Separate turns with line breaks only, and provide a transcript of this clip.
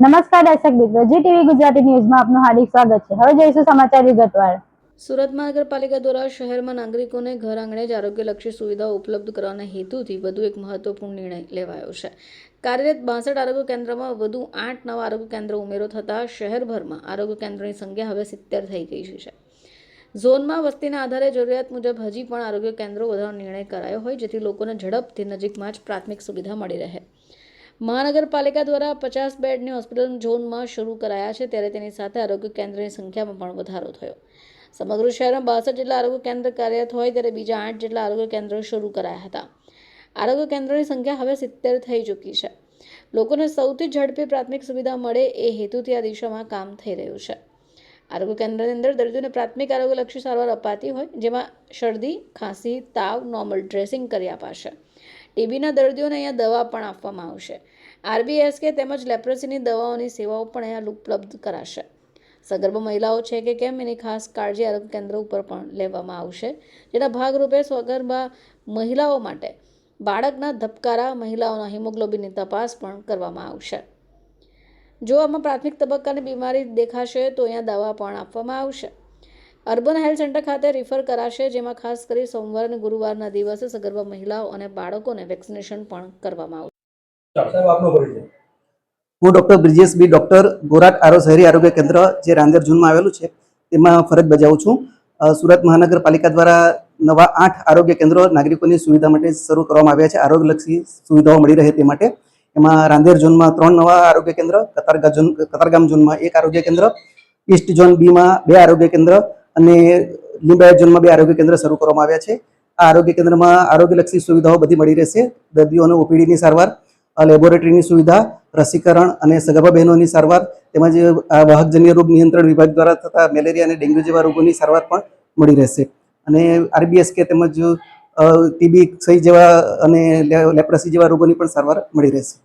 નમસ્કાર દર્શક મિત્રો, જી ટીવી ગુજરાતી ન્યૂઝમાં આપનું હાર્દિક સ્વાગત છે। હવે જોઈશું સમાચાર વિગતવાર।
સુરત મહાનગરપાલિકા દ્વારા શહેરમાં નાગરિકોને ઘર આંગણે જ આરોગ્યલક્ષી સુવિધાઓ ઉપલબ્ધ કરવાના હેતુથી વધુ એક મહત્વપૂર્ણ નિર્ણય લેવાયો છે। કાર્યરત 62 આરોગ્ય કેન્દ્રમાં વધુ 8 નવા આરોગ્ય કેન્દ્રો ઉમેરો થતાં શહેરભરમાં આરોગ્ય કેન્દ્રોની સંખ્યા હવે 70 થઈ ગઈ છે। ઝોનમાં વસ્તીના આધારે જરૂરિયાત મુજબ હજી પણ આરોગ્ય કેન્દ્રો વધારવાનો નિર્ણય કરાયો હોય, જેથી લોકોને ઝડપથી નજીકમાં જ પ્રાથમિક સુવિધા મળી રહે। મહાનગરપાલિકા દ્વારા 50 બેડની હોસ્પિટલ ઝોનમાં શરૂ કરાયા છે, ત્યારે તેની સાથે આરોગ્ય કેન્દ્રની સંખ્યામાં પણ વધારો થયો। સમગ્ર શહેરમાં 62 જેટલા આરોગ્ય કેન્દ્ર કાર્યરત હોય, ત્યારે બીજા 8 જેટલા આરોગ્ય કેન્દ્રો શરૂ કરાયા હતા। આરોગ્ય કેન્દ્રોની સંખ્યા હવે 70 થઈ ચૂકી છે। લોકોને સૌથી ઝડપી પ્રાથમિક સુવિધા મળે એ હેતુથી આ દિશામાં કામ થઈ રહ્યું છે। આરોગ્ય કેન્દ્રની અંદર દર્દીઓને પ્રાથમિક આરોગ્યલક્ષી સારવાર અપાતી હોય, જેમાં શરદી, ખાંસી, તાવ, નોર્મલ ડ્રેસિંગ કરી અપાશે। ટીબીના દર્દીઓને અહીંયા દવા પણ આપવામાં આવશે। આરબીએસકે તેમજ લેપ્રોસીની દવાઓની સેવાઓ પણ અહીંયા ઉપલબ્ધ કરાશે। સગર્ભા મહિલાઓ છે કે કેમ એની ખાસ કાળજી આરોગ્ય કેન્દ્ર ઉપર પણ લેવામાં આવશે, જેના ભાગરૂપે સગર્ભા મહિલાઓ માટે બાળકના ધબકારા, મહિલાઓના હિમોગ્લોબિનની તપાસ પણ કરવામાં આવશે। જો આમાં પ્રાથમિક તબક્કાની બીમારી દેખાશે તો અહીંયા દવા પણ આપવામાં આવશે। અર્બન હેલ્થ સેન્ટર ખાતે રિફર કરાશે, જેમાં ખાસ કરી સોમવાર અને ગુરુવારના દિવસે સગર્ભા મહિલાઓ અને બાળકોને વેક્સિનેશન પણ કરવામાં આવશે।
હું doctor Brijesh B doctor Gorat આરો શહેરી આરોગ્ય કેન્દ્ર જે રાંદેર ઝોનમાં આવેલું છે તેમાં ફરજ બજાવું છું। સુરત મહાનગરપાલિકા દ્વારા નવા 8 આરોગ્ય કેન્દ્રો નાગરિકોની સુવિધા માટે શરૂ કરવામાં આવ્યા છે। આરોગ્યલક્ષી સુવિધાઓ મળી રહે તે માટે એમાં રાંદેર ઝોનમાં 3 નવા આરોગ્ય કેન્દ્ર, કતારગામ ઝોનમાં 1 આરોગ્ય કેન્દ્ર, ઈસ્ટ ઝોન બીમાં 2 આરોગ્ય કેન્દ્ર અને લિંબાયત ઝોનમાં 2 આરોગ્ય કેન્દ્ર શરૂ કરવામાં આવ્યા છે। આ આરોગ્ય કેન્દ્રમાં આરોગ્યલક્ષી સુવિધાઓ બધી મળી રહેશે। દર્દીઓને ઓપીડીની સારવાર, લેબોરેટરીની સુવિધા, રસીકરણ અને સગર્ભા બહેનોની સારવાર તેમજ વાહકજન્ય રોગ નિયંત્રણ વિભાગ દ્વારા થતા મેલેરિયા અને ડેન્ગ્યુ જેવા રોગોની સારવાર પણ મળી રહેશે। અને આરબીએસકે તેમજ ટીબી, ક્ષય જેવા અને લેપ્રસી જેવા રોગોની પણ સારવાર મળી રહેશે।